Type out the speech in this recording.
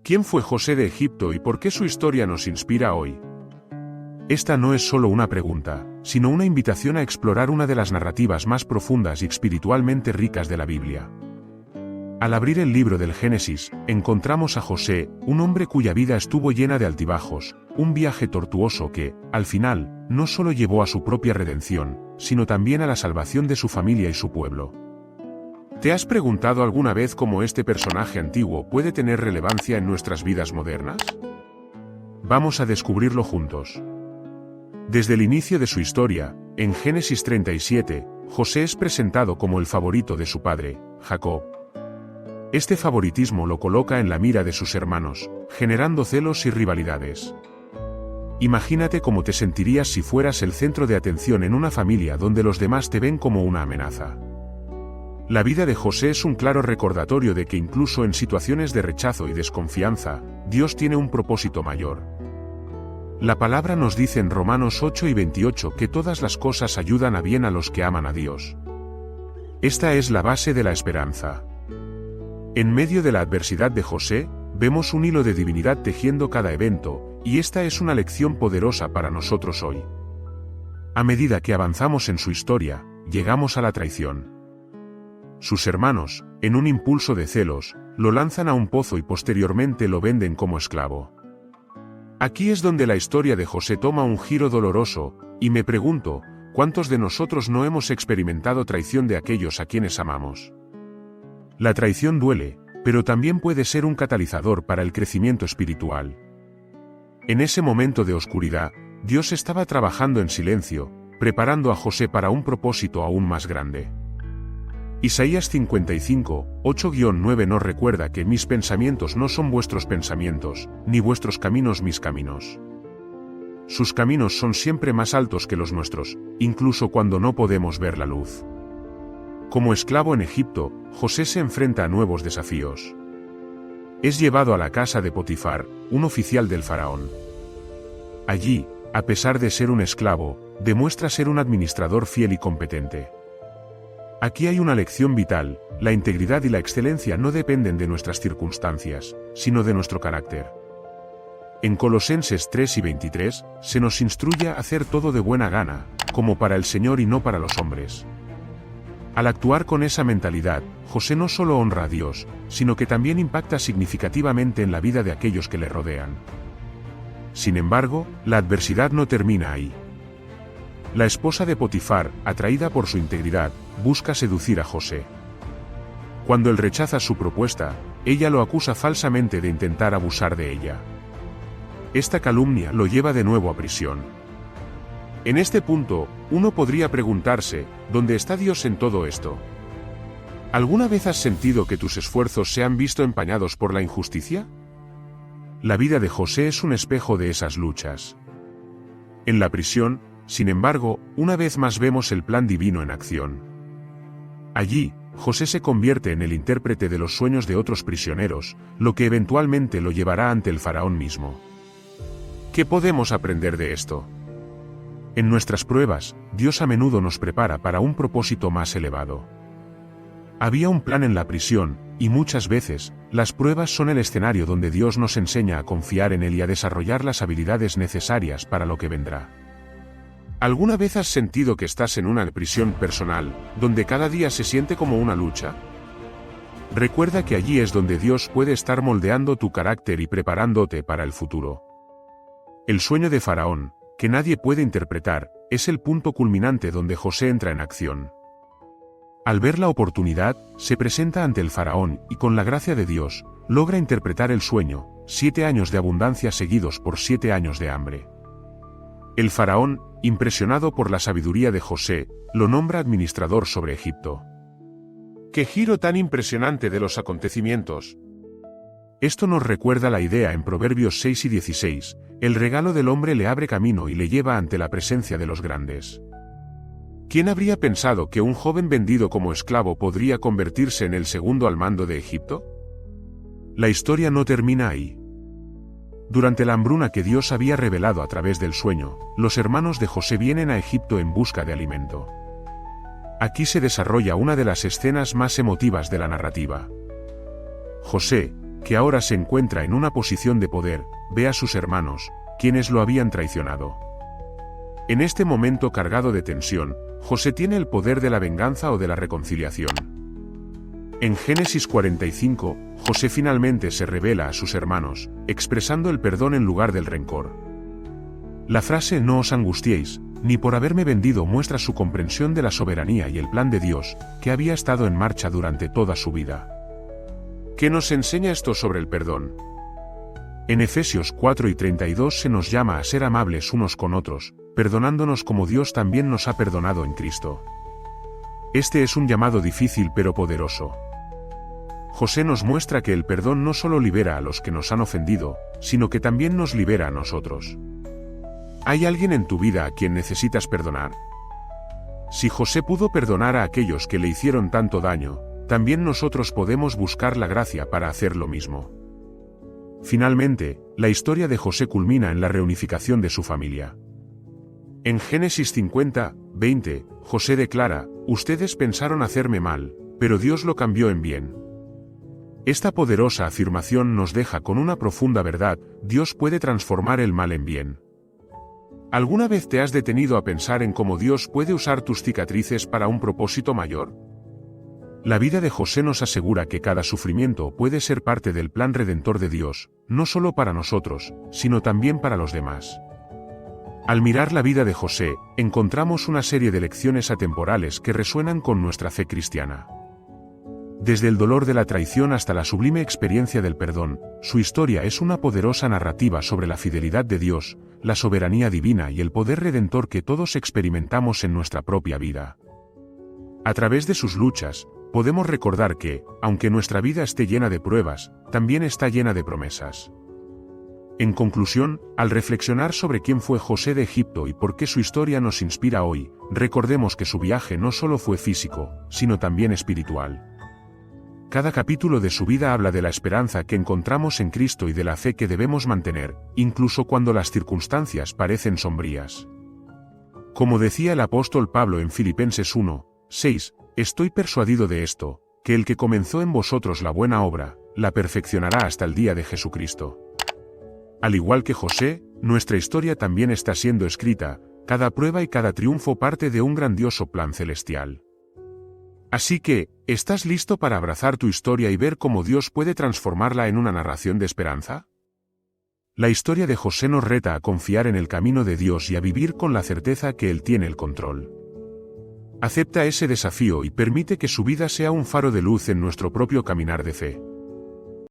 ¿Quién fue José de Egipto y por qué su historia nos inspira hoy? Esta no es solo una pregunta, sino una invitación a explorar una de las narrativas más profundas y espiritualmente ricas de la Biblia. Al abrir el libro del Génesis, encontramos a José, un hombre cuya vida estuvo llena de altibajos, un viaje tortuoso que, al final, no solo llevó a su propia redención, sino también a la salvación de su familia y su pueblo. ¿Te has preguntado alguna vez cómo este personaje antiguo puede tener relevancia en nuestras vidas modernas? Vamos a descubrirlo juntos. Desde el inicio de su historia, en Génesis 37, José es presentado como el favorito de su padre, Jacob. Este favoritismo lo coloca en la mira de sus hermanos, generando celos y rivalidades. Imagínate cómo te sentirías si fueras el centro de atención en una familia donde los demás te ven como una amenaza. La vida de José es un claro recordatorio de que incluso en situaciones de rechazo y desconfianza, Dios tiene un propósito mayor. La palabra nos dice en Romanos 8 y 28 que todas las cosas ayudan a bien a los que aman a Dios. Esta es la base de la esperanza. En medio de la adversidad de José, vemos un hilo de divinidad tejiendo cada evento, y esta es una lección poderosa para nosotros hoy. A medida que avanzamos en su historia, llegamos a la traición. Sus hermanos, en un impulso de celos, lo lanzan a un pozo y posteriormente lo venden como esclavo. Aquí es donde la historia de José toma un giro doloroso, y me pregunto, ¿cuántos de nosotros no hemos experimentado traición de aquellos a quienes amamos? La traición duele, pero también puede ser un catalizador para el crecimiento espiritual. En ese momento de oscuridad, Dios estaba trabajando en silencio, preparando a José para un propósito aún más grande. Isaías 55, 8-9 nos recuerda que mis pensamientos no son vuestros pensamientos, ni vuestros caminos mis caminos. Sus caminos son siempre más altos que los nuestros, incluso cuando no podemos ver la luz. Como esclavo en Egipto, José se enfrenta a nuevos desafíos. Es llevado a la casa de Potifar, un oficial del faraón. Allí, a pesar de ser un esclavo, demuestra ser un administrador fiel y competente. Aquí hay una lección vital: la integridad y la excelencia no dependen de nuestras circunstancias, sino de nuestro carácter. En Colosenses 3 y 23, se nos instruye a hacer todo de buena gana, como para el Señor y no para los hombres. Al actuar con esa mentalidad, José no solo honra a Dios, sino que también impacta significativamente en la vida de aquellos que le rodean. Sin embargo, la adversidad no termina ahí. La esposa de Potifar, atraída por su integridad, busca seducir a José. Cuando él rechaza su propuesta, ella lo acusa falsamente de intentar abusar de ella. Esta calumnia lo lleva de nuevo a prisión. En este punto, uno podría preguntarse, ¿dónde está Dios en todo esto? ¿Alguna vez has sentido que tus esfuerzos se han visto empañados por la injusticia? La vida de José es un espejo de esas luchas. En la prisión, sin embargo, una vez más vemos el plan divino en acción. Allí, José se convierte en el intérprete de los sueños de otros prisioneros, lo que eventualmente lo llevará ante el faraón mismo. ¿Qué podemos aprender de esto? En nuestras pruebas, Dios a menudo nos prepara para un propósito más elevado. Había un plan en la prisión, y muchas veces, las pruebas son el escenario donde Dios nos enseña a confiar en Él y a desarrollar las habilidades necesarias para lo que vendrá. ¿Alguna vez has sentido que estás en una prisión personal, donde cada día se siente como una lucha? Recuerda que allí es donde Dios puede estar moldeando tu carácter y preparándote para el futuro. El sueño de Faraón, que nadie puede interpretar, es el punto culminante donde José entra en acción. Al ver la oportunidad, se presenta ante el faraón y con la gracia de Dios, logra interpretar el sueño: 7 años de abundancia seguidos por 7 años de hambre. El faraón, impresionado por la sabiduría de José, lo nombra administrador sobre Egipto. ¡Qué giro tan impresionante de los acontecimientos! Esto nos recuerda la idea en Proverbios 6 y 16, el regalo del hombre le abre camino y le lleva ante la presencia de los grandes. ¿Quién habría pensado que un joven vendido como esclavo podría convertirse en el segundo al mando de Egipto? La historia no termina ahí. Durante la hambruna que Dios había revelado a través del sueño, los hermanos de José vienen a Egipto en busca de alimento. Aquí se desarrolla una de las escenas más emotivas de la narrativa. José, que ahora se encuentra en una posición de poder, ve a sus hermanos, quienes lo habían traicionado. En este momento cargado de tensión, José tiene el poder de la venganza o de la reconciliación. En Génesis 45, José finalmente se revela a sus hermanos, expresando el perdón en lugar del rencor. La frase "no os angustiéis", ni por haberme vendido muestra su comprensión de la soberanía y el plan de Dios, que había estado en marcha durante toda su vida. ¿Qué nos enseña esto sobre el perdón? En Efesios 4:32 se nos llama a ser amables unos con otros, perdonándonos como Dios también nos ha perdonado en Cristo. Este es un llamado difícil pero poderoso. José nos muestra que el perdón no solo libera a los que nos han ofendido, sino que también nos libera a nosotros. ¿Hay alguien en tu vida a quien necesitas perdonar? Si José pudo perdonar a aquellos que le hicieron tanto daño, también nosotros podemos buscar la gracia para hacer lo mismo. Finalmente, la historia de José culmina en la reunificación de su familia. En Génesis 50:20, José declara: "Ustedes pensaron hacerme mal, pero Dios lo cambió en bien". Esta poderosa afirmación nos deja con una profunda verdad: Dios puede transformar el mal en bien. ¿Alguna vez te has detenido a pensar en cómo Dios puede usar tus cicatrices para un propósito mayor? La vida de José nos asegura que cada sufrimiento puede ser parte del plan redentor de Dios, no solo para nosotros, sino también para los demás. Al mirar la vida de José, encontramos una serie de lecciones atemporales que resuenan con nuestra fe cristiana. Desde el dolor de la traición hasta la sublime experiencia del perdón, su historia es una poderosa narrativa sobre la fidelidad de Dios, la soberanía divina y el poder redentor que todos experimentamos en nuestra propia vida. A través de sus luchas, podemos recordar que, aunque nuestra vida esté llena de pruebas, también está llena de promesas. En conclusión, al reflexionar sobre quién fue José de Egipto y por qué su historia nos inspira hoy, recordemos que su viaje no solo fue físico, sino también espiritual. Cada capítulo de su vida habla de la esperanza que encontramos en Cristo y de la fe que debemos mantener, incluso cuando las circunstancias parecen sombrías. Como decía el apóstol Pablo en Filipenses 1:6, estoy persuadido de esto, que el que comenzó en vosotros la buena obra, la perfeccionará hasta el día de Jesucristo. Al igual que José, nuestra historia también está siendo escrita, cada prueba y cada triunfo parte de un grandioso plan celestial. Así que, ¿estás listo para abrazar tu historia y ver cómo Dios puede transformarla en una narración de esperanza? La historia de José nos reta a confiar en el camino de Dios y a vivir con la certeza que Él tiene el control. Acepta ese desafío y permite que su vida sea un faro de luz en nuestro propio caminar de fe.